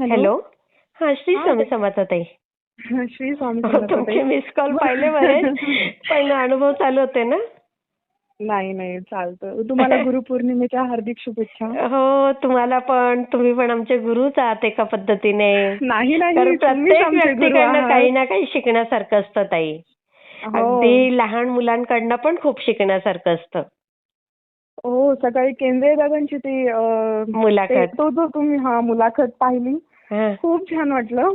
Hello. Hello. हा, श्री हा स्वामी ताई. समर्थ ताई. श्री स्वामी हो, समर्थ ताई. तुमचे मिस कॉल पाहिले बरेच, पण अनुभव चालू होते ना. नाही नाही चालतं. तुम्हाला गुरुपौर्णिमेच्या हार्दिक शुभेच्छा. हो, तुम्हाला पण. तुम्ही पण आमचे गुरुच आहात एका पद्धतीने. नाही तर नाही तुम्हीच प्रत्येक आमचे गुरु व्यक्तीकडनं आहात. काही ना काही शिकण्यासारखं असतं ताई. हो अगदी लहान मुलांकडनं पण खूप शिकण्यासारखं असतं. हो, सकाळी केंद्रे दादांची मुलाखत. तो जो तुम्ही मुलाखत पाहिली, हं. खूप छान वाटलं.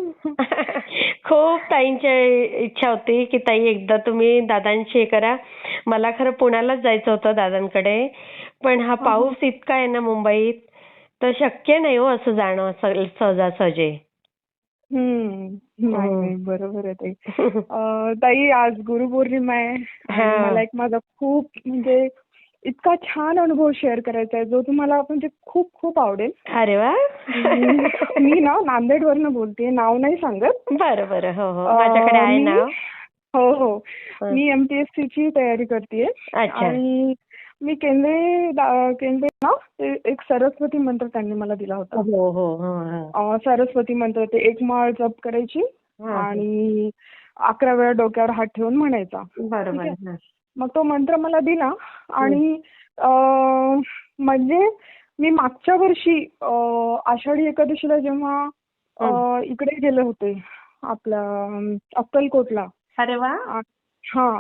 खूप ताईंची इच्छा होती की ताई एकदा तुम्ही दादांशी हे करा. मला खरं पुण्यालाच जायचं होतं दादांकडे, पण हा हा, हा. पाऊस इतका आहे ना मुंबईत, तर शक्य नाही हो असं जाणं सहजासहजी. नाही हं. नाही बरोबर आहे ताई. ताई आज गुरुपौर्णिमा आहे आणि मला हां. एक माझा खूप म्हणजे इतका छान अनुभव शेअर करायचा आहे जो तुम्हाला म्हणजे खूप खूप आवडेल. अरे वा. मी ना नांदेडवरनं बोलतेय, नाव नाही सांगत. बरं बरं. हो हो, माझ्याकडे आहे मी नाव. हो हो हं. मी MPSC ची तयारी करतेय अच्छा. आणि मी केंद्रे ना ते एक सरस्वती मंत्र त्यांनी मला दिला होता. हो हो हो. हो. सरस्वती मंत्र ते एक माळ जप करायची हां. आणि 11 वेळा डोक्यावर हात ठेवून म्हणायचा. ठीक बरोबर. आहे. हां. मग तो मंत्र मला दिला हं. आणि म्हणजे मी मागच्या वर्षी आषाढी एकादशीला जेव्हा हं. इकडे गेले होते आपल्या अक्कलकोटला. अरे वा.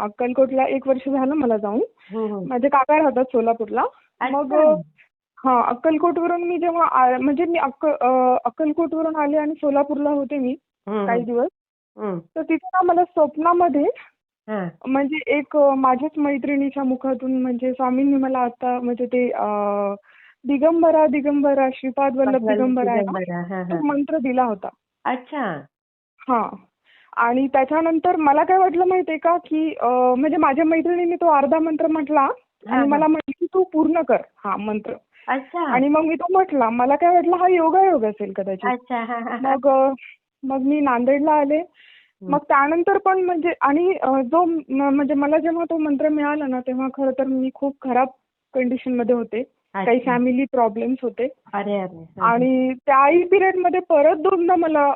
अक्कलकोटला 1 वर्ष झालं मला जाऊन. हं, हं. माझे काका राहतात सोलापूरला. मग अच्छा. अक्कलकोटवरून मी जेव्हा म्हणजे मी अक्कलकोटवरून आले आणि सोलापूरला होते मी हं, काही हं. दिवस. हं. तर तिथे ना मला स्वप्नामध्ये हां. म्हणजे एक माझ्याच मैत्रिणीच्या मुखातून म्हणजे स्वामींनी मला आता म्हणजे ते दिगंबरा दिगंबरा श्रीपाद वल्लभ दिगंबरा आहे ना, दिगंबरा. हां, तो हां. मंत्र दिला होता. अच्छा. हां. आणि त्याच्यानंतर मला काय वाटलं माहितीये का, की म्हणजे माझ्या मैत्रिणीने तो अर्धा मंत्र म्हटला हां, आणि हां. मला म्हटली की तू पूर्ण कर हा मंत्र. अच्छा. आणि मग मी तो म्हटला. मला काय वाटलं हा योगायोग असेल कदाचित. अच्छा. हां, हां, हां. मग मग मी नांदेडला आले. हं. मग त्यानंतर पण म्हणजे आणि म्हणजे मला जेव्हा तो मंत्र मिळाला ना, तेव्हा खरं तर मी खूप खराब कंडिशनमध्ये होते. काही अच्छा. फॅमिली प्रॉब्लेम्स होते. अरे, अरे. हां, हां. आणि त्याही पिरियडमध्ये परत दोनदा मला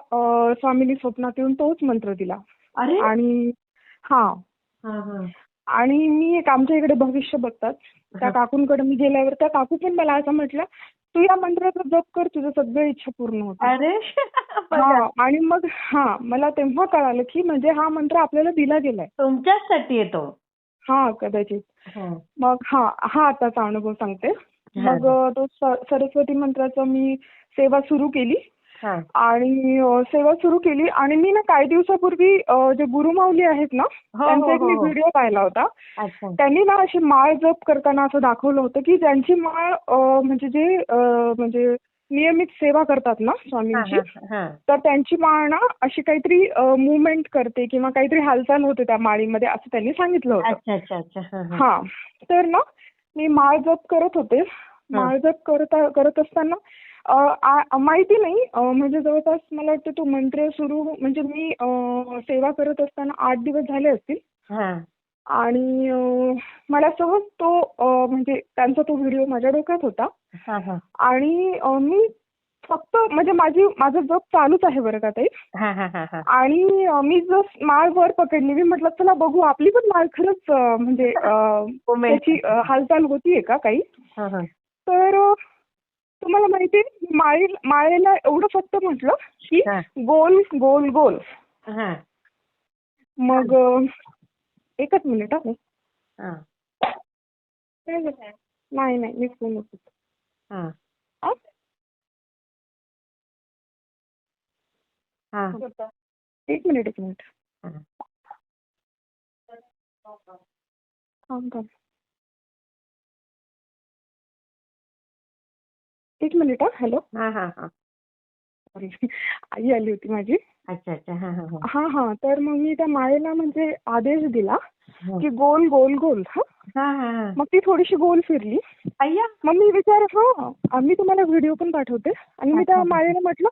स्वामींनी स्वप्नात येऊन तोच मंत्र दिला. अरे? आणि हां. हां, हां. आणि मी एक आमच्या इकडे भविष्य बघतात. त्या हां. काकूंकडे मी गेल्यावर त्या काकू पण मला असं म्हटलं, "तू या मंत्राचा जप कर, तुझं सगळ्या इच्छा पूर्ण होतील." अरे! बघा. आणि मग मला तेव्हा कळालं, की म्हणजे हा मंत्र आपल्याला दिला गेलाय. तुमच्याचसाठी येतो. कदाचित. हां. मग हा आताचा अनुभव सांगते. हां, मग हां. तो सरस्वती मंत्राचं मी सेवा सुरू केली. हां. आणि सेवा सुरू केली आणि मी ना काही दिवसापूर्वी जे गुरुमाऊली आहेत ना, हो, त्यांचा हो, एक हो, मी हो. व्हिडिओ पाहिला होता. अच्छा. त्यांनी ना अशी माळ जप करताना असं दाखवलं होतं, की ज्यांची माळ म्हणजे जे म्हणजे नियमित सेवा करतात ना हां, स्वामींची, हां, हां. तर त्यांची माळ ना अशी काहीतरी मूव्हमेंट करते किंवा काहीतरी हालचाल होते त्या माळीमध्ये असं त्यांनी सांगितलं होतं. अच्छा, अच्छा, अच्छा. हां, हां. हां. तर ना मी माळ जप करत होते. हां. माळ जप करत असताना माहिती नाही म्हणजे जवळपास मला वाटतं तो मंत्र सुरू म्हणजे मी सेवा करत असताना 8 दिवस झाले असतील. हां. आणि मला सहज तो म्हणजे त्यांचा तो व्हिडिओ माझ्या डोक्यात होता. हां, हां. आणि मी फक्त म्हणजे माझं जप चालूच आहे बरं का ताई. हां, हां, हां, हां. आणि मी जस्ट माळ वर पकडली. मी म्हटलं चला बघू आपली पण माळ खरंच म्हणजे मोमेंट. त्याची हालचाल होतीये का काही? हां, हां. तर तुम्हाला माहिती आहे माळेला एवढं फक्त म्हटलं की हां. गोल गोल गोल. हां. मग एकच मिनिट हा. हां. नाही नाही मी फोन होतो. हां. हा? हां. एक मिनिट. हां. थांब. एक मिनिट हॅलो. हां, हां, हां. सॉरी आई आली होती माझी. अच्छा, अच्छा. हां, हां, हां. तर मग मी त्या माळेला म्हणजे आदेश दिला हां. की गोल गोल गोल. हां, हां, हां. मग ती थोडीशी गोल फिरली. अय्या! मग मी मी तुम्हाला व्हिडिओ पण पाठवते. आणि मी अच्छा, त्या अच्छा. माळेला म्हटलं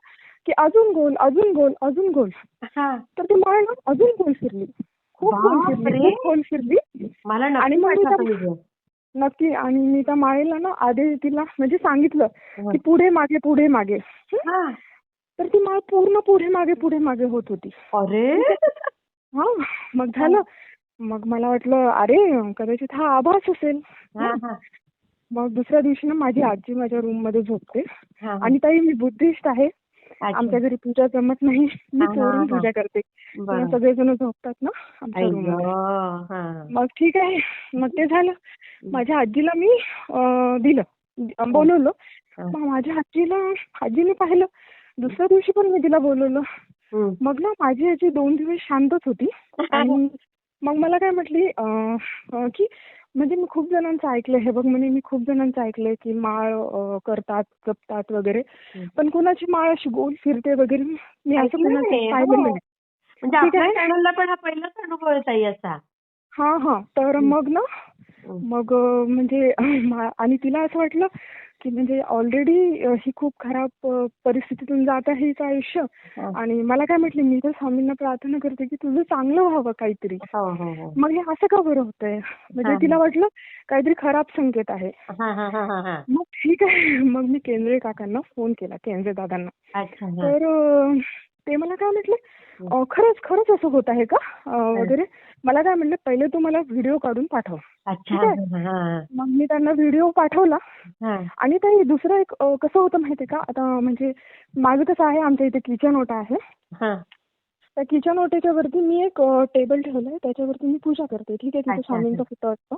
की अजून गोल अजून गोल अजून गोल. हां. तर ती माळ ना अजून गोल फिरली. खूप गोल फिरली, बापरे! खूप गोल फिरली. मला आणि नक्की मग मी पाठवा तो व्हिडिओ. नक्की आणि मी त्या माळेला ना आदेश दिला म्हणजे सांगितलं हं. की पुढे मागे पुढे मागे. हं? हां. तर ती माळ पूर्ण पुढे मागे होत होती. अरे हा, मग झालं. मग मला वाटलं अरे कदाचित हा आभास असेल. हा हा मग दुसऱ्या दिवशी ना माझी आजी माझ्या रूम मध्ये झोपते. हा हा. आणि ताई मी बुद्धिस्ट आहे. अच्छा. आमच्या घरी पूजा जमत नाही. मी हा हा चोरून हा. पूजा करते. तेव्हा बरं. सगळेजण झोपतात ना आमच्या रूम अय्यो. मध्ये. हा मग ठीक आहे. मग ते झालं. माझ्या आजीला मी दिलं, हा बोलवलं. हा. मग माझ्या आजीने पाहिलं. दुसऱ्या दिवशी पण मी तिला बोलवलं. हम्म. मग ना माझी आजी 2 दिवस शांतच होती. आणि मग मला काय म्हटली की म्हणजे मी खूप जणांचं ऐकलंय, हे बघ म्हणे, मी खूप जणांचं ऐकलंय की माळ करतात, जपतात वगैरे, पण कुणाची माळ अशी गोल फिरते वगैरे मी असं ऐकलं कुणाचं नाही. पाहिलेलं हो. नाही. म्हणजे ठीक आपल्या आहे. चॅनलला पण हा पहिलाच अनुभव आहे ताई असा. हा. तर हम्म. मग ना, हम्म. मग म्हणजे आणि तिला असं वाटलं की म्हणजे ऑलरेडी ही खूप खराब परिस्थितीतून जात आहे हिचं आयुष्य. हा. आणि मला काय म्हटली, मी तर स्वामींना प्रार्थना करते की तुझं चांगलं व्हावं काहीतरी. हो हो हो. मग हे असं का बरं होतंय? म्हणजे हा तिला वाटलं काहीतरी खराब संकेत आहे. हा हा हा हा हा. मग ठीक आहे. मग मी केंद्रे काकांना फोन केला, केंद्रे दादांना. अच्छा. हा. तर ते मला काय म्हटले, हम्म. खरंच असं होत आहे का हा. वगैरे. मला काय म्हणले, पहिले तू मला व्हिडिओ काढून पाठव. अच्छा. ठीक आहे. हा हा मग मी त्यांना व्हिडिओ पाठवला. हा. आणि ताई दुसरं एक कसं होतं माहितीये का, आता म्हणजे माझं कसं आहे, आमच्या इथे किचन ओटा आहे. हा. त्या किचन ओट्याच्या वरती मी एक टेबल ठेवलाय, त्याच्यावरती मी पूजा करते. ठीक आहे. तिथे अच्छा. स्वामींचा फोटो असतो.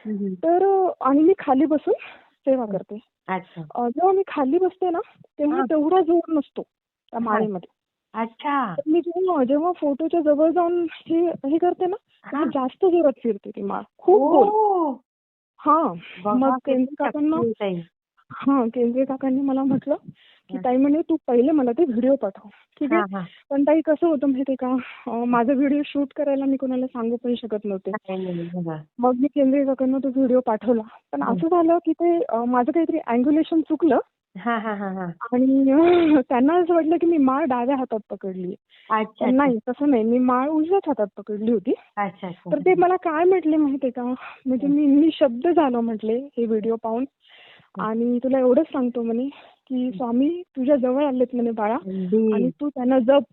हम्म. तर आणि मी खाली बसून सेवा हम्म. करते. अच्छा. जेव्हा मी खाली बसते ना, तेव्हा हा. तेवढा जोर नसतो त्या हा. माळेमध्ये. अच्छा. तर मी जेव्हा फोटोच्या जवळ जाऊन हे करते ना, हा. तेव्हा जास्त जोरात फिरते ती माळ, खूप गोल. ओ. हा. मग बघा किती केंद्रे काकांना, शक्ती आहे ताई. केंद्रे काकांनी मला म्हटलं की हा ताई म्हणे तू पहिले मला ते व्हिडिओ पाठव. ठीक आहे. हा हा. पण ताई कसं होतं माहितीये का, माझा व्हिडिओ शूट करायला मी कोणाला सांगू पण शकत नव्हते. नाही बघा. मग मी केंद्रे काकांना तो व्हिडिओ पाठवला. पण हम्म. असं झालं की ते माझं काहीतरी अँग्युलेशन चुकलं. हा हा हा हा. आणि त्यांना असं वाटलं की मी माळ डाव्या हातात पकडली. अच्छा पण अच्छा नाही, तसं नाही. मी माळ उजव्याच हातात पकडली होती. अच्छा अच्छा. तर ते मला काय म्हटले माहितीये का, म्हणजे मी शब्द झालो म्हटले हे व्हिडिओ पाहून. आणि तुला एवढंच सांगतो म्हणे की स्वामी तुझ्या जवळ आलेत म्हणे बाळा, आणि अगदी तू त्यांना जप.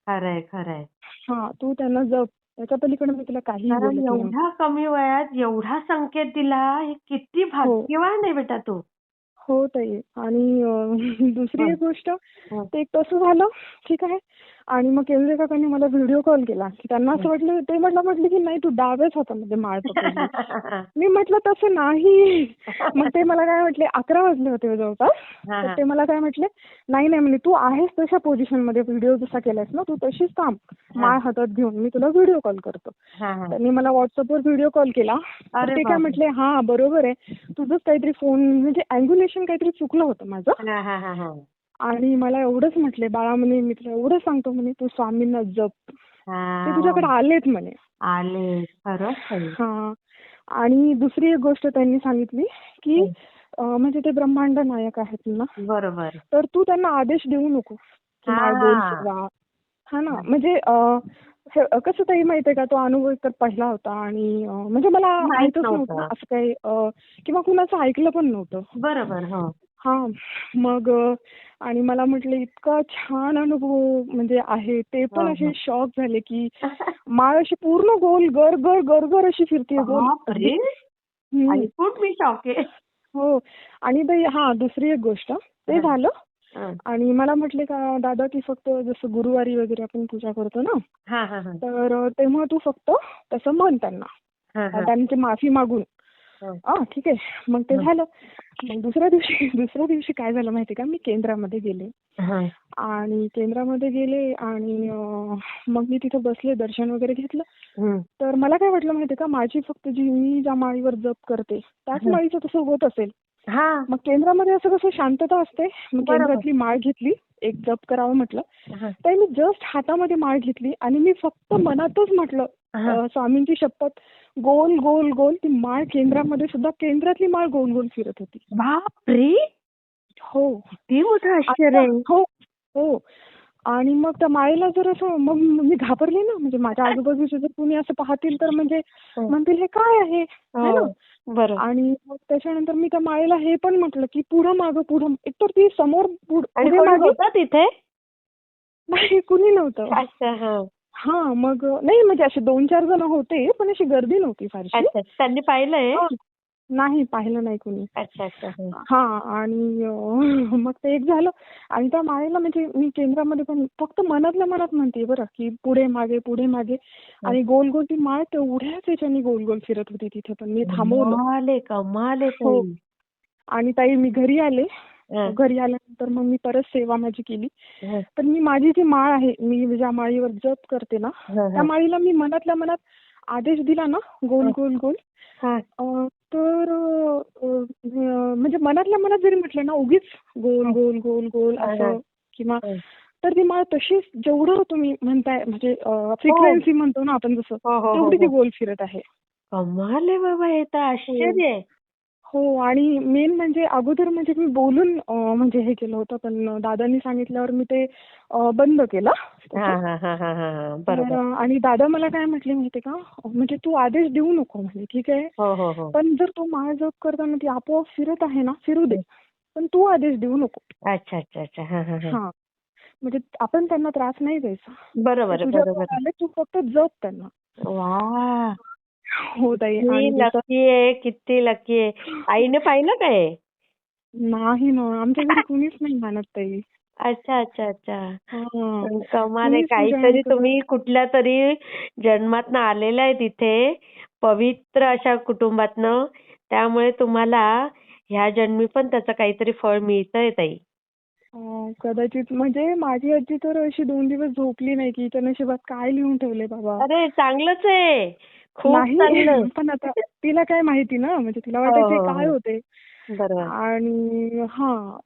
खरंय खरंय. तू त्यांना जप. त्याच्या पलीकडे मी तुला काहीही कारण बोलत नाही. एवढ्या कमी वयात एवढा संकेत दिला, हे किती हो. भाग्यवान आहे बेटा तू. हो ताई. आणि दुसरी हं, एक गोष्ट, हं, ते कसं झालं. ठीक आहे. आणि मग केंद्रे काकांनी मला व्हिडिओ कॉल केला की त्यांना असं हं. वाटलं, ते म्हटलं की नाही तू डाव्याच हातामध्ये माळ पकडली. मी म्हटलं तसं नाही. मग ते मला काय म्हटले, 11 वाजले होते जवळपास. हा तर हा ते मला काय म्हटले, नाही म्हणे तू आहेस तशा पोझिशन मध्ये, व्हिडिओ जसा केलायस ना तू तशीच थांब हा माळ हातात घेऊन, मी तुला व्हिडिओ कॉल करतो. हा हा. त्यांनी मला व्हॉट्सअपवर व्हिडिओ कॉल केला. तर अरे ते काय बापरे. म्हटले, हा बरोबर आहे, तुझंच काहीतरी फोन म्हणजे अँग्युलेशन काहीतरी चुकलं होतं माझं. हा हा हा हा. आणि मला एवढंच म्हटले, बाळा म्हणे मी तुला एवढं सांगतो म्हणे तू स्वामींना जप, ते हा. तुझ्याकडे आलेत म्हणे. आले खरंच ताई. हा. आणि दुसरी एक गोष्ट त्यांनी सांगितली की हं, म्हणजे ते ब्रह्मांड नायक आहेत ना, बरोबर. तर तू त्यांना आदेश देऊ नको की माळ गोल हा. फिरवा. हा ना. म्हणजे कसं ताई माहितीये का, तो अनुभव तर पहिला होता. आणि म्हणजे मला माहित माहीतच नव्हतं ना नव्हतं. असं काही, किंवा कुणाचं ऐकलं पण नव्हतं. बरोबर. हो. हा. मग आणि मला म्हटलं इतका छान अनुभव म्हणजे आहे. ते पण हो असे हो. शॉक झाले की माळ अशी पूर्ण गोल गर गर गर गर अशी फिरते गोल अगदी. बापरे. हम्म. ऐकून मी शॉक आहे. हो. आणि ताई दुसरी एक गोष्ट, ते हं, झालं. हं. आणि मला म्हटले का दादा की फक्त जसं गुरुवारी वगैरे आपण पूजा करतो ना, हा हा हा. तर तेव्हा तू फक्त तसं म्हण त्यांना, हा हा. त्यांची माफी मागून. हं, ठीक आहे. मग ते हं. झालं. मग दुसऱ्या दिवशी काय झालं माहिती का, मी केंद्रामध्ये गेले. हं, आणि केंद्रामध्ये गेले आणि मग मी तिथे बसले, दर्शन वगैरे घेतलं. हं. तर मला काय वाटलं माहिती का, माझी फक्त मी ज्या माळीवर जप करते त्याच हं. माळीचं तसं होत असेल. हा. मग केंद्रामध्ये असं कसं शांतता असते. मग बरोबर. केंद्रातली माळ घेतली, एक जप करावं म्हटलं. हं, तर मी जस्ट हातामध्ये माळ घेतली आणि मी फक्त मनातच म्हटलं, हं. स्वामींची शपथ, गोल गोल गोल ती माळ केंद्रामध्ये सुद्धा, केंद्रातली माळ गोल गोल फिरत होती. बापरे. हो. किती मोठं आश्चर्य आता आहे. हो. हो. आणि मग त्या माळेला जर असं, मग मी घाबरले ना, म्हणजे माझ्या आजूबाजूचे जर कुणी असं पाहतील तर म्हणजे हं. म्हणतील हे काय आहे, है ना. हो. बरोबर. आणि मग त्याच्यानंतर मी त्या माळेला हे पण म्हटलं की पुढं मागं एकतर ती समोर आणि पुढे कोणी मागे. होतं तिथे? नाही कुणी नव्हतं. अच्छा. हा. हा मग नाही म्हणजे असे 2-4 जण होते पण अशी गर्दी नव्हती फारशी. अच्छा. त्यांनी पाहिलंय? हा. नाही पाहिलं नाही कुणी. अच्छा अच्छा. हा. हा आणि मग ते एक झालं आणि त्या माळेला म्हणजे मी केंद्रामध्ये पण फक्त मनातल्या मनात म्हणते बरं की पुढे मागे पुढे मागे आणि गोल गोल ती माळ तेवढ्याच याच्याने गोल गोल फिरत होती तिथे पण मी थांबवलं. कमाल आहे, कमाल आहे हो. ताई. आणि ताई मी घरी आले. हा, घरी आल्यानंतर मग मी परत सेवा माझी केली. हा, तर मी माझी जी माळ आहे मी ज्या माळीवर जप करते ना हा, त्या हा, माळीला मी मनातल्या मनात आदेश दिला ना गोल गोल गोल हा. तर म्हणजे मनातल्या मनात जरी म्हटलं ना उगीच गोल गोल गोल गोल हा, हा, असं किंवा हा. तर ती माळ तशीच जेवढं तुम्ही म्हणताय म्हणजे हो फ्रिक्वेन्सी म्हणतो ना आपण जसं हो हो हो तेवढी ती हो. गोल फिरत आहे. कमाल आहे बाबा, हे तर हो. आश्चर्य आहे. हो आणि मेन म्हणजे अगोदर म्हणजे मी बोलून म्हणजे हे केलं होतं पण दादांनी सांगितल्यावर मी ते बंद केलं हा तसं. हा हा हा हा हा. तर बरोबर. आणि दादा मला काय म्हटले माहिती का म्हणजे तू आदेश देऊ नको म्हणे ठीक आहे हो हो हो. पण जर तू माळ जप करताना ती आपोआप फिरत आहे ना फिरू दे पण तू आदेश देऊ नको. अच्छा अच्छा अच्छा. हा हा हा. हा म्हणजे आपण त्यांना त्रास नाही द्यायचा. ते बरोबर आहे, बरोबर तुझ्याजवळ आहे. आले तू फक्त जप त्यांना. वा, हो ताई किती आणि जसं लकी आहे, किती लकी आहे. आईने पाहिलं काय? नाही ना आमच्या घरी कुणीच नाही मानत ताई. अच्छा अच्छा अच्छा. हा पण कमाल आहे, कुणीच पूजा नाही काहीतरी करत. तुम्ही कुठल्या तरी जन्मातनं आलेल्या आहे तिथे, पवित्र अशा कुटुंबातनं. त्यामुळे तुम्हाला ह्या जन्मी पण त्याचं काहीतरी फळ मिळतंय ताई. कदाचित म्हणजे माझी आजी तर अशी 2 दिवस झोपली नाही की हिच्या नशिबात काय लिहून ठेवले बाबा. अरे चांगलंच आहे, खूप नाही चांगलं. पण आता तिला काय माहिती ना म्हणजे तिला हो वाटायचे हो काय हो. होते. बरोबर. आणि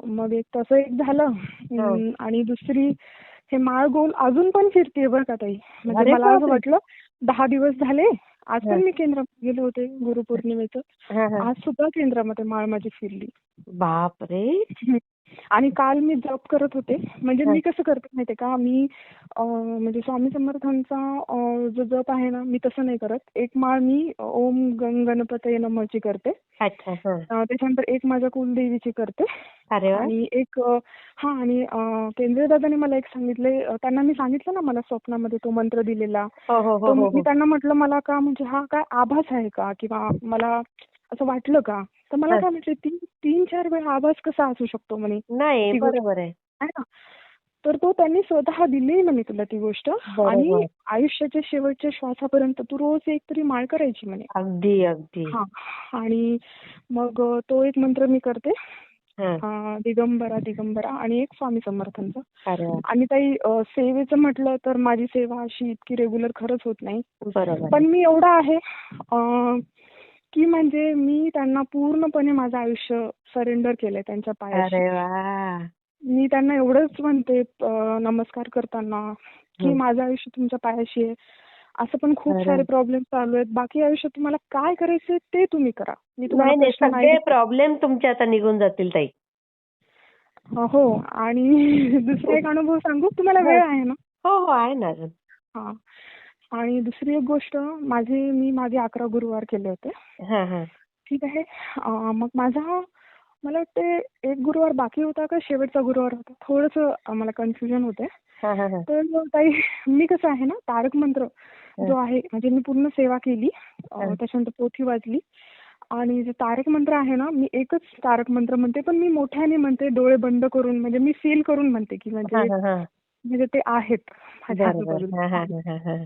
मग एक तसं एक झालं. हा. आणि दुसरी हे माळ गोल अजून पण फिरतीये बरं का ताई. म्हणजे अरे मला असं बापरे. वाटलं 10 दिवस झाले. आज हा पण मी केंद्रात गेले होते गुरुपौर्णिमेचं. हा हा. आज सुद्धा केंद्रामध्ये माळ माझी फिरली. बापरे. हं. आणि काल मी जप करत होते. म्हणजे हा. मी कसं करते माहितीये का मी म्हणजे स्वामी समर्थांचा जो जप आहे ना मी तसं नाही करत. एक माळ मी ओम गंग गणपतये नमःची करते. अच्छा. हा. त्याच्यानंतर एक माझ्या कुलदेवीची करते. अरे वा. आणि एक आणि केंद्रे दादाने मला एक सांगितले त्यांना मी सांगितलं ना मला स्वप्नामध्ये तो मंत्र दिलेला. हो हो हो तर हो मी हो. त्यांना म्हटलं मला का म्हणजे हा काय आभास आहे का किंवा मला असं वाटलं का? तर मला हा. काय म्हटले 3-4 वेळा आभास कसा असू शकतो म्हणे नाही, ती गोष्ट बरोबर आहे. आहे ना. तर तो त्यांनी स्वतः दिली म्हणे तुला ती गोष्ट आणि बरोबर. आयुष्याच्या शेवटच्या श्वासापर्यंत तू रोज एक तरी माळ करायची म्हणे. अगदी अगदी. हां. आणि मग तो एक मंत्र मी करते. हा. दिगंबरा दिगंबरा आणि एक स्वामी समर्थांचा. अरे वा. आणि ताई सेवेचं म्हटलं तर माझी सेवा अशी इतकी रेग्युलर खरंच होत नाही. बरोबर आहे. पण मी एवढं आहे की म्हणजे मी त्यांना पूर्णपणे माझं आयुष्य सरेंडर केलंय त्यांच्या पायाशी. अरे वा. मी त्यांना एवढंच म्हणते नमस्कार करताना की हं. माझं आयुष्य तुमच्या पायाशी आहे. असं पण खूप अरे. सारे प्रॉब्लेम चालू आहेत. बाकी आयुष्यात तुम्हाला काय करायचंय ते तुम्ही करा. मी तुम्हाला नाही नाही, प्रश्न नाही सगळे विचारत. प्रॉब्लेम तुमचे आता निघून जातील ताई. हो आणि दुसरा एक अनुभव सांगू? तुम्हाला हं. वेळ आहे ना? हो हो, आहे ना अजून. हां. आणि दुसरी एक गोष्ट मी मागे 11 गुरुवार केले होते. हा हा. ठीक आहे. मग मला वाटते एक गुरुवार बाकी होता का शेवटचा गुरुवार होता. थोडंसं मला कन्फ्युजन होते. हा हा हा. तर मग ताई मी कसं आहे ना तारक मंत्र हा. जो आहे म्हणजे मी पूर्ण सेवा केली. हा. त्याच्यानंतर पोथी वाचली. आणि जे तारक मंत्र आहे ना मी एकच तारक मंत्र म्हणते पण मी मोठ्याने म्हणते डोळे बंद करून म्हणजे मी फील करून म्हणते की हा म्हणजे हा हा. म्हणजे ते आहेत माझ्या बरोबर. हा आजूबाजूला हा आहेत. हा हा.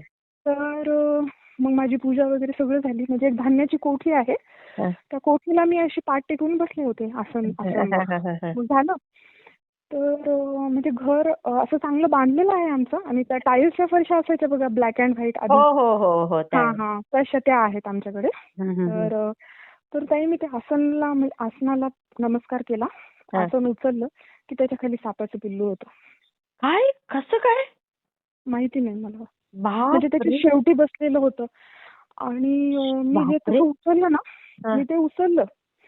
तर मग माझी पूजा वगैरे सगळं झाली. म्हणजे एक धान्याची कोठी आहे. हा. त्या कोठीला मी अशी पाठ टेकून बसले होते आसनला. हा हा हा हा. मग झालं. तर म्हणजे घर असं चांगलं बांधलेलं आहे आमचं आणि त्या टाईल्सच्या फरशा असायच्या बघा ब्लॅक अँड व्हाईट हो आधी. हो हो हो, हां, त्यावेळेस. हां. तशा त्या आहेत आमच्याकडे. हम्म. तर तर ताई मी त्या आसनाला नमस्कार केला. हा. आसन उचललं की त्याच्या खाली सापाचं पिल्लू होतं. काय, कसं काय? माहिती नाही मला. म्हणजे त्याच्या बापरे. शेवटी बसलेलं होतं. आणि मी जे बापरे. तसं उचललं ना, हा मी ते उचललं.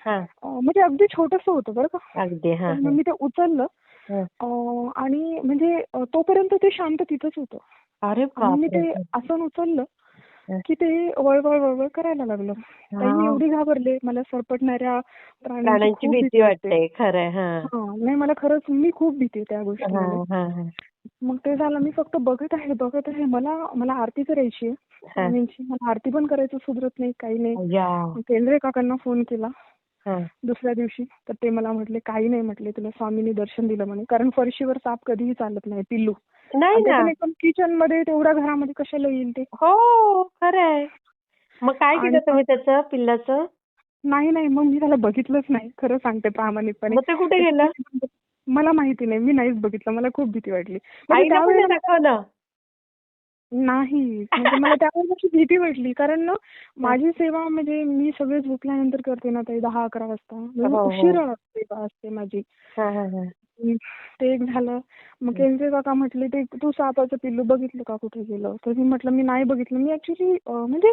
हा. म्हणजे अगदी छोटंसं होतं बरं का. अगदी. हा पण हा मी ते उचललं हा. आणि म्हणजे तोपर्यंत ते शांत तिथंच होतं. अरे आणि मी बापरे. ते आसन उचललं हा. की ते वळवळ करायला लागलं. ताई मी हा. एवढी घाबरले. मला सरपटणाऱ्या प्राण्यांची प्राण्यांची खूप भीती भीती वाटते. वाटते, खरंय. हा हां. नाही मला खरंच मी खूप भीती त्या हा गोष्टीमध्ये. हा हा. मग ते झालं, मी फक्त बघत आहे. मला मला आरती करायची आहे हा. स्वामींची. मला आरती पण करायचं सुधरत नाही, काही नाही. अय्या. मग केंद्रे काकांना फोन केला हा. दुसऱ्या दिवशी, तर ते मला म्हटले काही नाही, म्हटले तुला स्वामींनी दर्शन दिलं म्हणे. कारण फरशीवर साप कधीही चालत नाही, पिल्लू. नाही आणि ते ना. पण एकदम किचन मध्ये, तेवढ्या घरामध्ये कशाला येईल ते. हो, खरंय. मग काय आणि केलं तुम्ही त्याचं पिल्लाचं? नाही, मग मी त्याला बघितलंच नाही, खरं सांगते प्रामाणिकपणे. मग ते कुठे गेलं? मला माहिती नाही, मी नाहीच बघितलं. मला खूप भीती वाटली. म्हणजे आईला पण त्यावेळेला नाही दाखवलं? नाही, म्हणजे मला त्यावेळेला अशी भीती वाटली. कारण ना माझी सेवा म्हणजे मी सगळे झोपल्यानंतर करते ना ताई, 10-11 वाजता. म्हणजे हो, हो. उशिरा सेवा असते माझी. हा, हा, हा. हं, ते एक झालं. मग केंद्रे काका म्हटले, ते तू सापाचं पिल्लू बघितलं का, कुठे गेलं? तर मी म्हटलं मी नाही बघितलं. मी ऍक्च्युली म्हणजे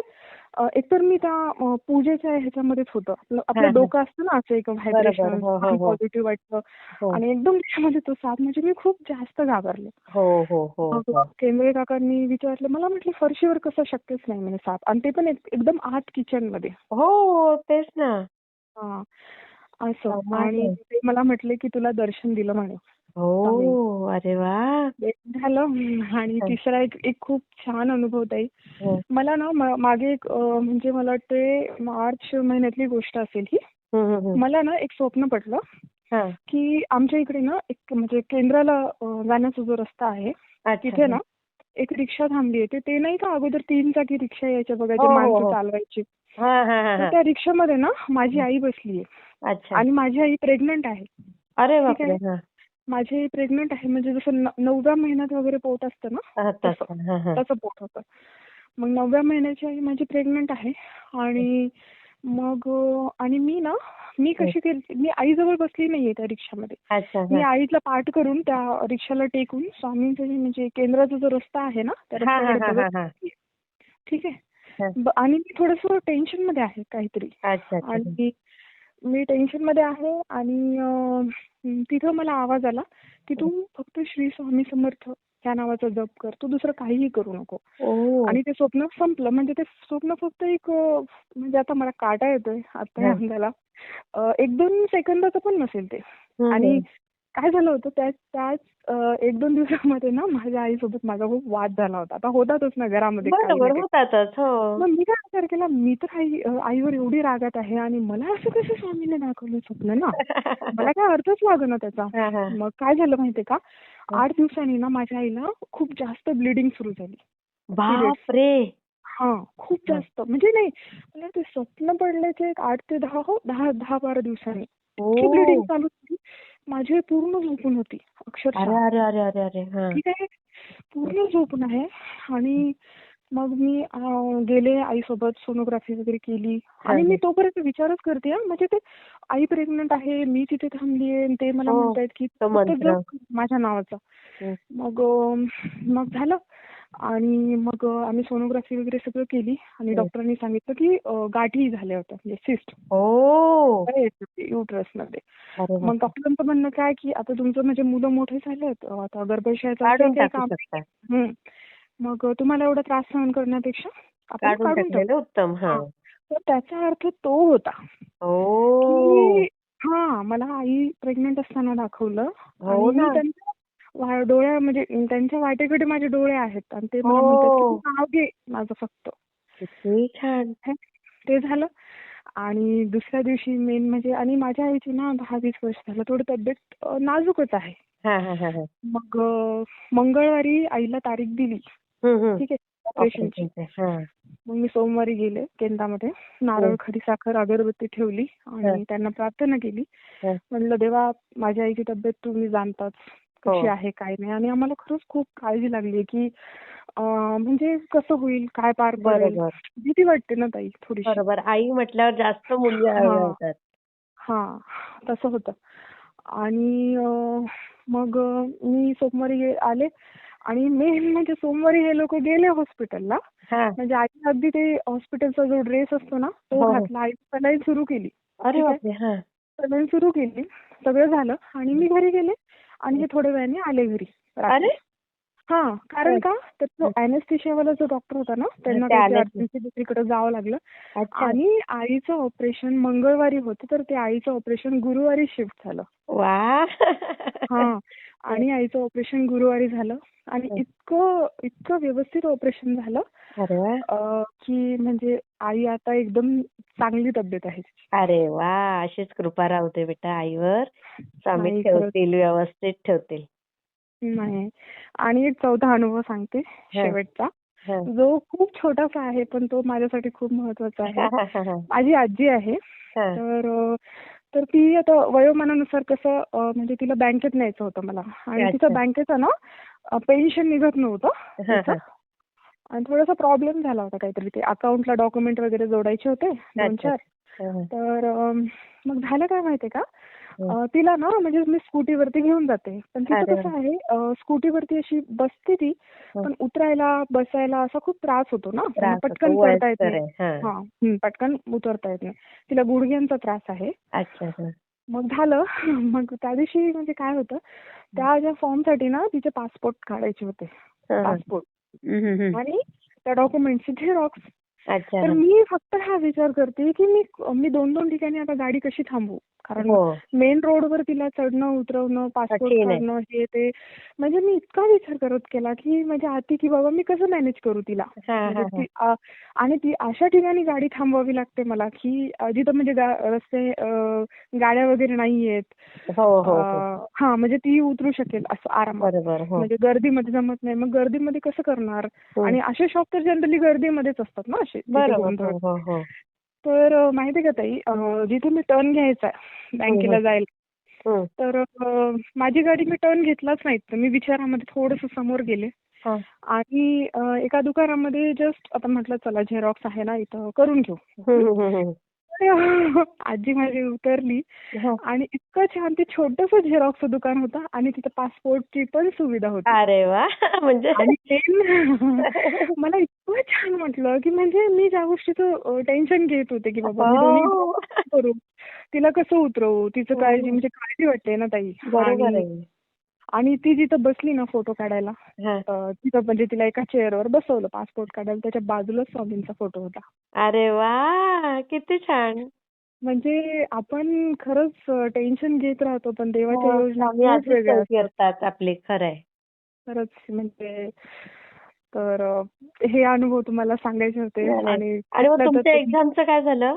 एकतर मी त्या पूजेच्या ह्याच्यामध्येच होतं. हा, आपलं हा. डोकं असतं ना असं एक बरोबर. व्हायब्रेशन, हो, हो, हो. पॉझिटिव्ह वाटतं. हो, आणि एकदम त्याच्यामध्ये तो साप, म्हणजे मी खूप जास्त घाबरले. हो, हो, हो, मग हो. केंद्रे काकांनी विचारलं, मला म्हटलं फरशीवर कसं, शक्यच नाही म्हणे साप, आणि ते पण एकदम आत किचन मध्ये. हो, तेच ना. हा, असं. कमाल आणि आहे. ते मला म्हटले की तुला दर्शन दिलं म्हणे स्वामींनी. हो, अरे वा. एक झालं. आणि हं, तिसरा एक एक खूप छान अनुभव ताई. हं, मला ना मागे एक म्हणजे मला वाटते मार्च महिन्यातली गोष्ट असेल ही. हं, हं, हं. मला ना एक स्वप्न पडलं हा. की आमच्या इकडे ना एक म्हणजे केंद्राला जाण्याचा जो रस्ता आहे अच्छा. तिथे ना एक रिक्षा थांबली आहे. ते नाही का अगोदर 3 चाकी रिक्षा यायच्या बघा, हो, जे हो, माणसं हो. चालवायची. हा, हा, हा, तर हा. त्या रिक्षामध्ये ना माझी आई बसली आहे. अच्छा. आणि माझी आई प्रेग्नंट आहे. अरे ठीक बापरे. आहे. हा. माझी आई प्रेग्नंट आहे, म्हणजे जसं 9व्या महिन्यात वगैरे पोट असतं ना, तसं तसं. हा, हा. तसं पोट होतं. मग 9व्या महिन्याची आई माझी प्रेग्नंट आहे. आणि मग आणि मी हं. कशी केली, मी आईजवळ बसली नाहीये त्या रिक्षामध्ये. अच्छा. मी हा. आईला पाठ करून त्या रिक्षाला टेकून स्वामींचं म्हणजे केंद्राचा जो रस्ता आहे ना, त्या हा, हा, रस्त्याकडे हा, बघत हा, हा. बसलीये. ठीक आहे. हा. आणि मी थोडंसं टेन्शन मध्ये आहे काहीतरी. अच्छा, अच्छा. आणि मी टेन्शन मध्ये आहे. आणि तिथं मला आवाज आला की तू फक्त श्री स्वामी समर्थ या नावाचा जप कर, तू दुसरं काहीही करू नको. ओ. आणि ते स्वप्न संपलं. म्हणजे ते स्वप्न फक्त एक म्हणजे आता मला काटा येतोय आता या हा. अंगाला. 1-2 सेकंदाचं पण नसेल ते. हं, आणि हं. काय झालं होतं, त्याच 1-2 दिवसामध्ये ना माझ्या आईसोबत माझा खूप वाद झाला होता. आता होतातच ना घरामध्ये काही ना बरोबर, काही. होतातच. हो. मग मी काय विचार केला, मी तर आईवर एवढी रागात आहे आणि मला असं कसं स्वामीने दाखवलं स्वप्न ना. मला काय अर्थच लागेना त्याचा. हा, हा. मग काय झालं माहितीये का, हं. 8 दिवसांनी ना माझ्या आईला खूप जास्त ब्लिडिंग सुरू झाली. पिरियड्स. बापरे. हां, खूप हं. जास्त. म्हणजे नाही, मला ते स्वप्न पडल्याचे एक 8 ते 10 हो 10-12 दिवसांनी इतकी ब्लिडिंग ओ. चालू झाली. माझी आई पूर्ण झोपून होती अक्षरशः. अरे, अरे, अरे, अरे, अरे. हा. ठीक आहे. पूर्ण झोपून आहे. आणि मग मी गेले आईसोबत, सोनोग्राफी वगैरे केली. हा, आणि मी हा. तोपर्यंत विचारच करते म्हणजे ते आई प्रेग्नंट आहे, मी तिथे थांबलीये आणि ते मला हो, म्हणतायत की तो फक्त मंत्र. जप कर माझ्या नावाचा. हं. मग मग झालं. आणि मग आम्ही सोनोग्राफी वगैरे सगळं केली. आणि हं. डॉक्टरांनी सांगितलं की गाठी झाल्या होत्या, म्हणजे सिस्ट ओ. युटरसमध्ये. अरे मग बापरे. डॉक्टरांचं म्हणणं काय की आता तुमचं म्हणजे मुलं मोठे झालेत, आता गर्भाशयाचं असंही काढून काही टाकू काम शकता. नाही. मग तुम्हाला एवढा त्रास सहन करण्यापेक्षा आपण काढून काढून टाकू. टाकलेलं उत्तम. हा. हां. तर त्याचा अर्थ तो होता ओ. की मला आई प्रेग्नंट असताना दाखवलं. हो आणि मी ना. त्यांच्या डोळ्या म्हणजे त्यांच्या वाटेकडे माझे डोळे आहेत आणि ते मला म्हणतात की तू हो. नाव घे माझं फक्त. किती छान. हे, ते झालं. आणि दुसऱ्या दिवशी मेन म्हणजे, आणि माझ्या आईची ना 10-20 वर्ष झालं थोडी तब्येत नाजूकच आहे. हा, हा, हा, हा. मग मंगळवारी आईला तारीख दिली. हं, हं. ठीक आहे, ऑपरेशनची. ऑपरेशनचे. हा. मग मी सोमवारी गेले केंद्रामध्ये, हं. नारळ, खडीसाखर, अगरबत्ती ठेवली हं. आणि त्यांना प्रार्थना केली. हं. म्हणलं देवा, माझ्या आईची तब्येत तुम्ही जाणताच कशी हो. आहे काय नाही. आणि आम्हाला खरंच खूप काळजी लागली की म्हणजे कसं होईल, काय पार पडेल, बरोबर. भीती वाटते ना ताई थोडीशी. बरोबर. आई म्हटल्यावर जास्त मुली हव्या हा, होतात. हा, तसं होतं. आणि मग मी सोमवारी आले. आणि मेन म्हणजे सोमवारी हे लोक गेले हॉस्पिटलला. हा. म्हणजे आई अगदी ते हॉस्पिटलचा जो ड्रेस असतो ना तो हो, हो. घातला. आई सलाईन सुरू केली. अरे ठीक आहे. बापरे. हा. सलाईन सुरू केली. सगळं झालं आणि मी घरी गेले. आणि हे थोड्या वेळाने आले घरी रात्री. अरे. कारण हं. का, तर तो अॅनेस्थेशियावाला जो डॉक्टर होता ना, हं. त्यांना ते काहीतरी आले की. अर्जन्सी दुसरीकडे जावं लागलं. अच्छा. आणि आईचं ऑपरेशन मंगळवारी होतं, तर ते आईचं ऑपरेशन गुरुवारी शिफ्ट झालं. वा. हां. आणि आईचं ऑपरेशन गुरुवारी झालं आणि इतकं इतकं व्यवस्थित ऑपरेशन झालं अरे वा. की म्हणजे आई आता एकदम चांगली तब्येत आहे तिची. अरे वा. अशीच कृपा राहू दे बेटा आईवर. स्वामी नाही खरंच ठेवतील, व्यवस्थित ठेवतील. नाही. आणि एक चौथा अनुभव सांगते हं, शेवटचा, हं. जो खूप छोटासा आहे पण तो माझ्यासाठी खूप महत्वाचा आहे. हं. माझी आजी आहे. तर ती आता वयोमानानुसार कसं म्हणजे तिला बँकेत न्यायचं होतं मला आणि तिचं अच्छा. बँकेचं ना पेन्शन निघत नव्हतं हं, तिचं हं. आणि थोडासा प्रॉब्लेम झाला होता काहीतरी ते अकाउंटला डॉक्युमेंट वगैरे जोडायचे होते अच्छा. 2-4. हं, हं. तर मग झालं काय माहितीये का हं. तिला ना म्हणजे मी स्कूटीवरती घेऊन जाते पण तिचं अरे वा. कसं आहे स्कूटीवरती अशी बसते ती हं. पण उतरायला बसायला असा खूप त्रास होतो ना म्हणजे त्रास होतो. पटकन चढता येत वयस्कर नाही. आहे. हं. हा पटकन उतरता येत नाही. तिला गुडघ्यांचा त्रास आहे. अच्छा. हं. मग झालं मग त्या दिवशी म्हणजे काय होतं त्या ज्या फॉर्मसाठी ना तिचे पासपोर्ट काढायचे होते. हं, हं. पासपोर्ट हं, हं, हं. आणि त्या डॉक्युमेंटची झेरॉक्स. अच्छा. तर हं. मी फक्त हा विचार करते की मी मी 2-2 ठिकाणी आता गाडी कशी थांबवू? कारण हो. मेन रोडवर तिला चढणं, उतरवणं, पासपोर्ट कठीण आहे. काढणं हे ते म्हणजे मी इतका विचार करत केला की म्हणजे आती की बाबा मी कसं मॅनेज करू तिला? हां, म्हणजे हां, हां. ती आणि ती अशा ठिकाणी गाडी थांबवावी लागते मला की जिथं म्हणजे रस्ते गाड्या वगैरे नाहीयेत. हो, हो, हो. हां, म्हणजे ती उतरू शकेल असं आरामात. बरोबर. हो. म्हणजे गर्दीमध्ये जमत नाही. मग गर्दीमध्ये कसं करणार? हं. आणि असे शॉप तर जनरली गर्दीमध्येच असतात ना असे जिथे बरोबर. गोंधळ. हो, हो, हो. तर माहिती आहे का ताई जिथे मी टर्न घ्यायचा हं, हं. बँकेला जायला हं. तर माझी गाडी मी टर्न घेतलाच नाही. तर मी विचारामध्ये थोडंसं समोर गेले हां. आणि एका दुकानामध्ये जस्ट आता म्हटलं चला झेरॉक्स आहे ना इथं करून घेऊ. हं, हं, हं, हं. तर आजी माझी उतरली हां. आणि इतकं छान ते छोटंसं झेरॉक्सचं दुकान होतं आणि तिथं पासपोर्टची पण सुविधा होती. अरे वाह! म्हणजे आणि ते मला इतकं छान वाटलं, की म्हणजे मी ज्या गोष्टीचं टेन्शन घेत होते, की बाबा मी दोन्ही हो. करू. तिला कसं उतरवू? तिचं काळजी हं. म्हणजे काळजी वाटते ना ताई. बरोबर आणि आहे. आणि ती जिथं बसली ना फोटो काढायला, हां. तिथं म्हणजे तिला एका चेअरवर बसवलं पासपोर्ट काढायला. त्याच्या बाजूलाच स्वामींचा फोटो होता. अरे वाह! किती छान. म्हणजे आपण खरंच टेन्शन घेत राहतो, पण देवाच्या हो, योजना स्वामी खूप अशीच वेगळ्या काही असतात. करतात आपले. खरं आहे. खरंच म्हणजे तर हे अनुभव तुम्हाला सांगायचे होते नाही, नाही. आणि आणि मग त्यातल्या त्यात तुमच्या एक्झामचं काय झालं?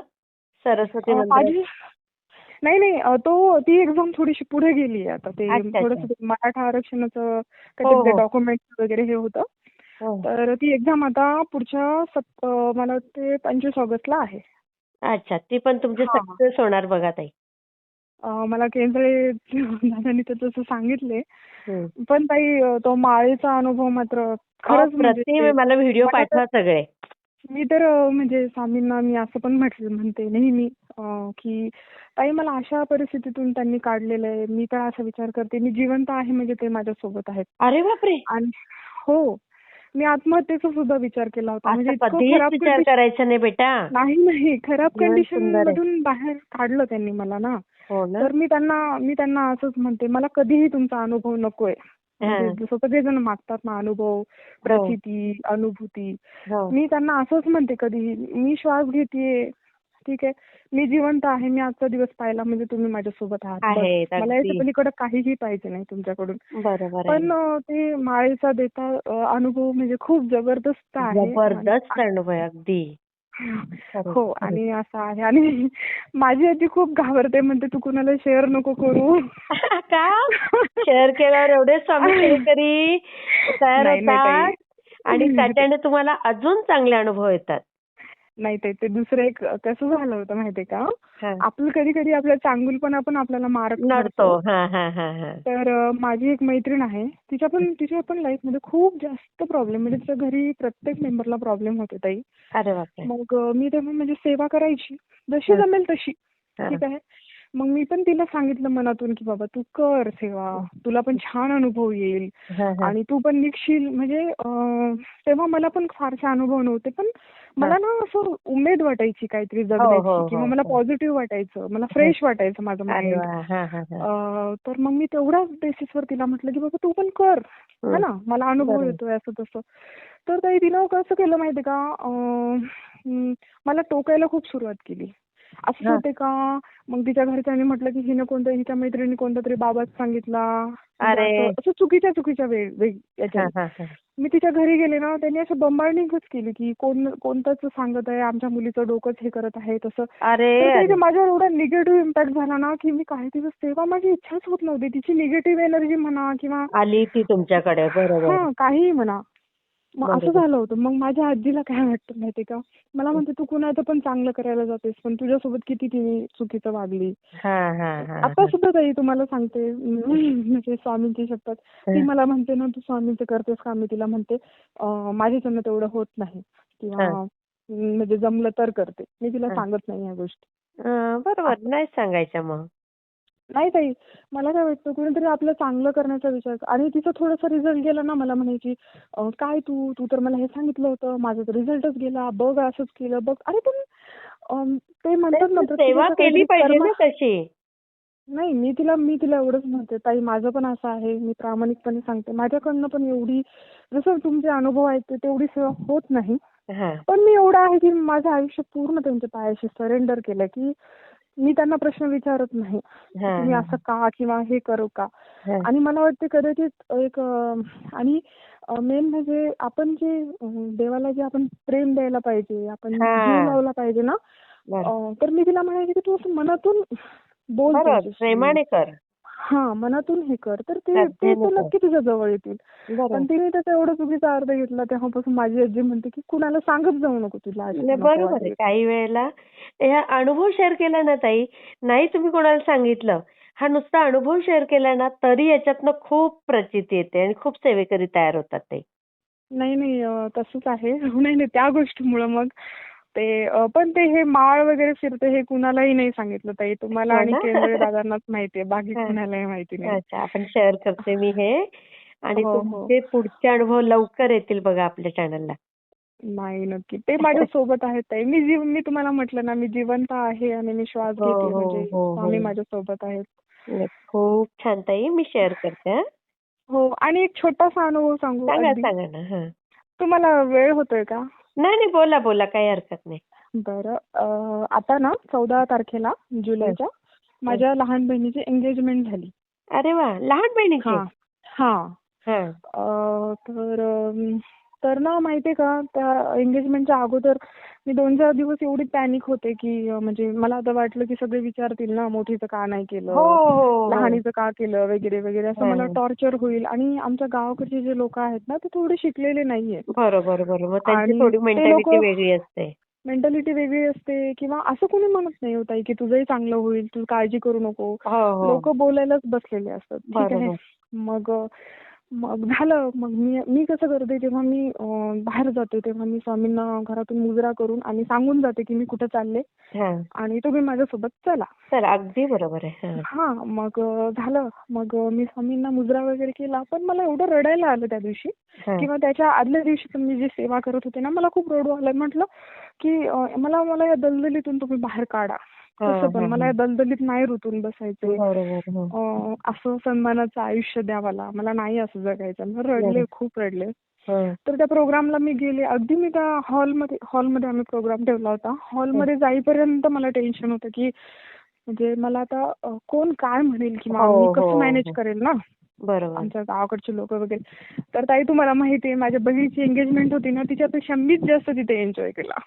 सरस्वती मंदिरात? माझी नाही, नाही. ती एक्झाम थोडीशी पुढे गेली आहे आता. ते अच्छा, अच्छा. थोडंसं ते मराठा आरक्षणाचं हो, काहीतरी ते हो. डॉक्युमेंट्स वगैरे हे होतं. हो. तर ती एक्झाम आता पुढच्या मला वाटते 25 ऑगस्टला आहे. अच्छा. ती पण तुमची हां. सक्सेस होणार बघा ताई. मला केंद्रे दादांनी तर तसं सांगितले. हं. पण ताई तो माळेचा अनुभव मात्र खरंच म्हणजे अप्रतिम आहे. मला व्हिडिओ मला तर पाठवा सगळे. मी तर म्हणजे स्वामींना मी असं पण म्हणते नेहमी की ताई मला अशा परिस्थितीतून त्यांनी काढलेलं आहे. मी तर असा विचार करते मी जिवंत आहे म्हणजे ते माझ्यासोबत आहेत. अरे बापरे! आणि हो. मी आत्महत्येचा सुद्धा विचार केला होता. म्हणजे असं इतकं कधीच खराब विचार कंडिशन करायचा नाही बेटा. नाही, नाही. खराब जीवन कंडिशन सुंदर आहे. मधून बाहेर काढलं त्यांनी मला ना. हो ना? तर मी त्यांना असंच म्हणते, मला कधीही तुमचा अनुभव नकोय. म्हणजे हां. जसं सगळेजण मागतात ना अनुभव, हो, प्रचिती, अनुभूती. हो. मी त्यांना असंच म्हणते कधीही, मी श्वास घेतेय, ठीक आहे. मी जिवंत आहे. मी आजचा दिवस पाहिला म्हणजे तुम्ही माझ्यासोबत आहात. बस. आहेत मला याच्या अगदी. पलीकडे काहीही पाहिजे नाही तुमच्याकडून. बरोबर आहे. पण ते माळेचा देता अनुभव म्हणजे खूप जबरदस्त आहे. आणि जबरदस्त अनुभव आहे अगदी. खरंच, हो खरंच. आणि असं आहे आणि माझी आजी खूप घाबरते म्हणते तू कुणाला शेअर नको करू. का? शेअर केल्यावर एवढे स्वामी सेवेकरी तयार नाही, नाही ताई. होतात आणि त्याच्याने तुम्हाला अजून चांगले अनुभव येतात. नाही ताई ते दुसरं एक कसं झालं होतं माहितीये का? हां. आपलं कधी-कधी आपलं चांगुलपणा पण आपल्याला मारक नडतो. ठरतो. हां, हां, हां, हां. तर माझी एक मैत्रीण आहे. तिच्या पण लाईफमध्ये खूप जास्त प्रॉब्लेम म्हणजे तिच्या घरी प्रत्येक मेंबरला प्रॉब्लेम होते ताई. अरे बापरे! मग मी तेव्हा म्हणजे सेवा करायची. जशी हां, जमेल तशी. हां. ठीक आहे. मग मी पण तिला सांगितलं मनातून, की "बाबा तू कर सेवा. तुला पण छान अनुभव येईल हां, हां. आणि तू पण निघशील." म्हणजे तेव्हा मला पण फारसे अनुभव नव्हते. पण हां. मला ना असं उमेद वाटायची काहीतरी हो, हो, जगण्याची किंवा हो, मला हो. पॉझिटिव्ह वाटायचं. मला हं. फ्रेश वाटायचं माझं अरे माइंड. वाह! हां, हां, हां. तर मग मी तेवढ्याच बेसिसवर तिला म्हटलं, की "बाबा तू पण कर." है हं. ना. मला अनुभव बरोबर. येतोय असं तसं. तर ताई तिनं कसं केलं माहितीये का मला टोकायला खूप सुरुवात केली. असंच हा. होते का? मग तिच्या घरच्यांनी म्हटलं की हिच्या मैत्रिणी कोणता तरी बाबाच सांगितला, म्हणजे अरे. असं असं चुकीच्या हा याच्याने. हा हा. मी तिच्या घरी गेले ना, त्यांनी असं बंबाळनिंगच केली की कोणतंच सांगत आहे, आमच्या मुलीचं डोकंच हे करत आहे तसं. अरे तर ते अरे. माझ्यावर एवढा निगेटिव्ह इम्पॅक्ट झाला ना, की मी काही दिवस तेव्हा माझी इच्छाच होत नव्हती. तिची निगेटिव्ह एनर्जी म्हणा किंवा आली ती तुमच्याकडे. बरोबर. काहीही म्हणा. मग असं बरोबर. झालं होतं. मग माझ्या आजीला काय वाटतं माहितीये का? मला म्हणते, तू कुणाचं पण चांगलं करायला जातेस, पण तुझ्यासोबत किती तिने चुकीचं वागली. हा हा हा आता हा. सुद्धा ताई तुम्हाला सांगते, म्हणजे स्वामींची शपथ, ती मला म्हणते ना, तू स्वामींचं करतेस का? मी तिला म्हणते माझ्याच्यानं तेवढं होत नाही, किंवा हा. म्हणजे जमलं तर करते. मी तिला हा. सांगत नाही या गोष्टी. बरोबर. नाही सांगायच्या मग. नाही ताई, मला काय वाटतं, कुणीतरी आपलं चांगलं करण्याचा विचार आणि तिचा थोडासा रिझल्ट गेला ना, मला म्हणायची काय तू तर मला हे सांगितलं होतं, माझा तर रिझल्टच गेला, बघ असंच केलं बघ. अरे पण ते म्हणतात ना, सेवा प्रत्येकाचं केली काहीतरी पाहिजे कर्म. ना तशी. नाही, मी तिला एवढंच म्हणते, ताई माझं पण असं आहे, मी प्रामाणिकपणे सांगते, माझ्याकडनं पण एवढी, जसं तुमचे अनुभव आहेत तेवढी सेवा होत नाही. हा पण मी एवढं आहे की माझं आयुष्य पूर्ण त्यांच्या पायाशी सरेंडर केलं, की मी त्यांना प्रश्न विचारत नाही की हा तुम्ही हा असं का किंवा हे करू का. हा. आणि मला वाटते कदाचित एक आणि मेन म्हणजे आपण जे देवाला जे आपण प्रेम द्यायला पाहिजे, आपण जीव हा. लावला पाहिजे ना, बरं. तर मी तिला म्हणायचे की तू असं मनातून बोल बरोबर. त्यांच्याशी. प्रेमाने कर. मनातून हे कर, तर ते ते श्रद्धेने तर कर. नक्की तुझ्या जवळ येतील. बरोबर. पण तिने त्याचा एवढा चुकीचा अर्थ घेतला, तेव्हापासून माझी आजी म्हणते की कुणाला सांगत जाऊ नको, तुला नाही, अशी नको बरोबर आहे. वाटेल. काही वेळेला हा अनुभव शेअर केला ना ताई, नाही तुम्ही कोणाला सांगितलं, हा नुसता अनुभव शेअर केला ना, तरी याच्यातनं खूप प्रचिती येते आणि खूप सेवेकरी तयार होतात ते. नाही नाही, तसंच आहे. नाही नाही, त्या गोष्टीमुळं मग ते पण ते हे माळ वगैरे फिरते हे कुणालाही नाही सांगितलं ताई. तुम्हाला हो आणि ना? केंद्रे दादांनाच माहितीये, बाकी हां. कुणालाही माहिती नाही. अच्छा. आपण शेअर करते मी हे आणि हो हो. तुमचे पुढचे अनुभव लवकर येतील बघा आपल्या चॅनलला. नाही, नक्की. ते माझ्या सोबत आहेत ताई. मी तुम्हाला म्हटलं ना, मी जिवंत आहे आणि मी श्वास हो, घेते, हो, म्हणजे हो, हो. स्वामी माझ्या सोबत आहेत. नाही, खूप छान ताई. मी शेअर करते हां. हो, आणि एक छोटासा अनुभव सांगू सांगा, अगदी. सांगा ना. हां. तुम्हाला वेळ होतोय का? नाही, नाही. बोला, बोला. काही हरकत नाही. बरं. आता ना 14 तारखेला हं, जुलैच्या हं. माझ्या लहान बहिणीची एंगेजमेंट झाली. अरे वाह! लहान बहिणीची? हां. हां. हां. तर तर ना माहितीये का, त्या एंगेजमेंटच्या अगोदर मी 2-4 दिवस एवढी पॅनिक होते की म्हणजे मला आता वाटलं की सगळे विचारतील ना, मोठीचं का नाही हो, केलं, हो, हो. लहानीचं का केलं वगैरे वगैरे, असं मला हां. टॉर्चर होईल. आणि आमच्या गावाकडचे जे लोक आहेत ना, ते थोडे शिकलेले नाहीये. बरोबर, बरोबर. मग त्यांची आणि थोडी ते लोक मेंटॅलिटी वेगळी असते. मेंटॅलिटी वेगळी असते, किंवा असं कोणी म्हणत नाही हो ताई की तुझंही चांगलं होईल, तू काळजी करू नको. हो, हो. लोक बोलायलाच बसलेले असतात. ठीक आहे. बरोबर. मग मग झालं. मग मी कसं करते, जेव्हा मी बाहेर जाते तेव्हा मी स्वामींना घरातून मुजरा करून आणि सांगून जाते की मी कुठे चालले हां. आणि तुम्ही माझ्यासोबत चला. तर अगदी बरोबर आहे. हां. मग झालं. मग मी स्वामींना मुजरा वगैरे केला, पण मला एवढं रडायला आलं त्या दिवशी, हां. किंवा त्याच्या आदल्या दिवशी पण मी जी सेवा करत होते ना, मला खूप रडू आलं. म्हटलं की मला मला या दलदलीतून तुम्ही बाहेर काढा. हां, कसं पण हां, मला हां. या दलदलीत नाही रुतून बसायचंय. बरोबर. हो. असं सन्मानाचं आयुष्य द्या मला नाही असं जगायचं. मी रडले, बरोबर. खूप रडले. हं. तर त्या प्रोग्रामला मी गेले. अगदी मी त्या हॉलमध्ये आम्ही प्रोग्राम ठेवला होता. हं. हॉलमध्ये जाईपर्यंत मला टेन्शन होतं की म्हणजे मला आता कोण काय म्हणेल, किंवा हो, मी हो, कसं मॅनेज हो. करेल ना, बरोबर. आमच्या गावाकडचे लोक वगैरे. तर ताई तुम्हाला माहिती आहे, माझ्या बहिणीची एंगेजमेंट होती ना, तिच्यापेक्षा मीच जास्त तिथे एन्जॉय केला.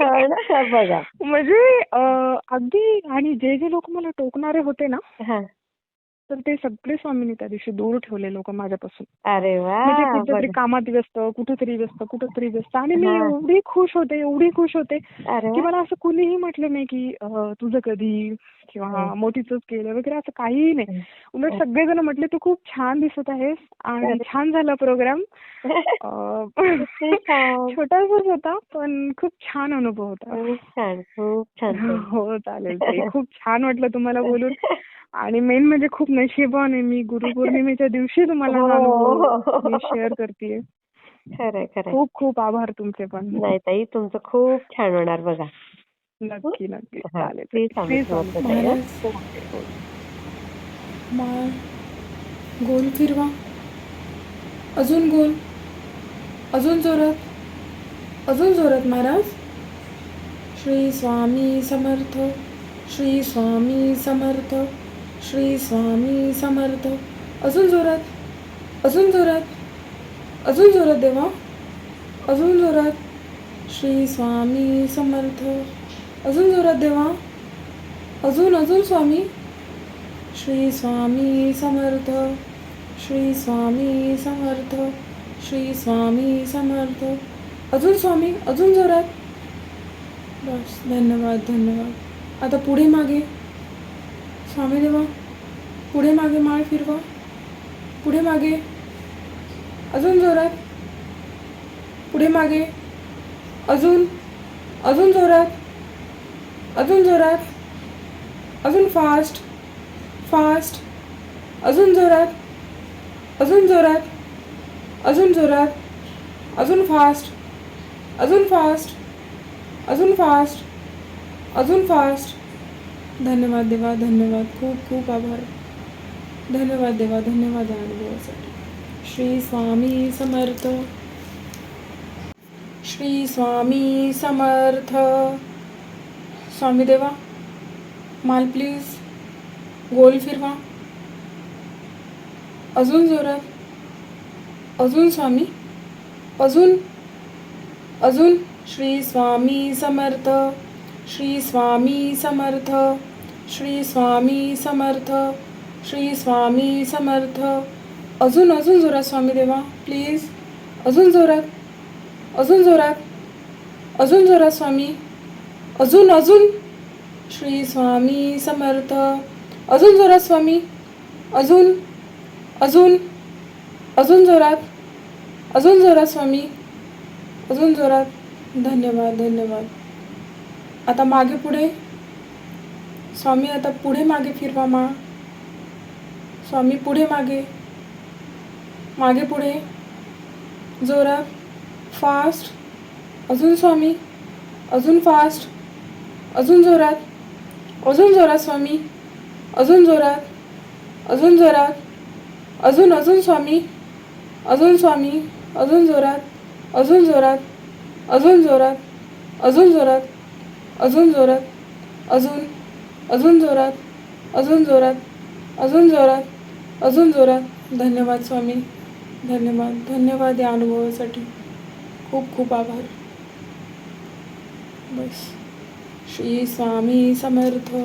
हो ना, बघा. म्हणजे अगदी. आणि जे जे लोक मला टोकणारे होते ना, हां. तर ते सगळे स्वामींनी त्या दिवशी दूर ठेवले लोक माझ्यापासून. अरे म्हणजे वाह! कुठेतरी बघा. कामात व्यस्त, कुठेतरी व्यस्त. आणि मी हां. एवढी खुश होते अरे की वाह! मला असं कुणीही म्हटलं नाही की तुझं कधी, हं, किंवा मोठीचंच केलं वगैरे, असं काहीही नाही. हं, उलट हं. सगळेजण म्हटले तू खूप छान दिसत आहेस आणि अरे छान झाला प्रोग्राम. किती छान. छोटासाच होता, पण खूप छान अनुभव होता. खूप छान, खूप छान ताई. हो, चालेल ताई. खूप छान वाटलं तुम्हाला बोलून. आणि मेन म्हणजे खूप नशिबाने मी गुरुपौर्णिमेच्या दिवशी तुम्हाला हो, हा अनुभव हो, मी हो. शेअर करतेय. खरंय, खरंय. खूप खूप आभार तुमचे पण. नाही ताई, तुमचं खूप छान होणार बघा. हं? नक्की नक्की. हां. चालेल श्री ताई. स्वामी श्री समर्थ स्वामी ताई. हां. समर्थ. Okay okay. माळ गोल फिरवा, अजून गोल, अजून जोरात, अजून जोरात महाराज. श्री स्वामी समर्थ. श्री स्वामी समर्थ. श्री स्वामी समर्थ. अजून जोरात, अजून जोरात, अजून जोरात देवा, अजून जोरात. श्री स्वामी समर्थ. अजून जोरात देवा, अजून अजून स्वामी. श्री स्वामी समर्थ. श्री स्वामी समर्थ. श्री स्वामी समर्थ. अजून स्वामी, अजून जोरात. बस, धन्यवाद धन्यवाद. आता पुढे मागे स्वामी देवा, पुढे मागे माळ फिरवा, पुढे मागे, अजून जोरात, पुढे मागे, अजून अजून जोरात, अजून जोरात, अजून फास्ट फास्ट, अजून जोरात, अजून जोरात, अजून जोरात, अजून फास्ट, अजून फास्ट, अजून फास्ट, अजून फास्ट. धन्यवाद देवा, धन्यवाद, खूप खूप आभार. धन्यवाद देवा, धन्यवाद या अनुभवासाठी. श्री स्वामी समर्थ. श्री स्वामी समर्थ. स्वामी देवा, माल प्लीज गोल फिरवा, अजून जोरात, अजून स्वामी, अजून अजून. श्री स्वामी समर्थ. श्री स्वामी समर्थ. श्री स्वामी समर्थ. श्री स्वामी समर्थ. अजून अजून जोरात स्वामी देवा, प्लीज, अजून जोरात, अजून जोरात, अजून जोरात स्वामी, अजून अजून. श्री स्वामी समर्थ. अजून जोरात स्वामी, अजून अजून, अजून जोरात, अजून जोरात स्वामी, अजून जोरात. धन्यवाद धन्यवाद. आता मागे पुढे स्वामी, आता पुढे मागे फिरवा माळ. स्वामी पुढे मागे, मागे पुढे, जोरात, फास्ट, अजून स्वामी, अजून फास्ट, अजून जोरात, अजून जोरात स्वामी, अजून जोरात, अजून जोरात, अजून अजून स्वामी, अजून स्वामी, अजून जोरात, अजून जोरात, अजून जोरात, अजून जोरात, अजून जोरात, अजून अजून जोरात, अजून जोरात, अजून जोरात, अजून जोरात. धन्यवाद स्वामी, धन्यवाद धन्यवाद या अनुभवासाठी. खूप खूप आभार. बस. श्री स्वामी समर्थ.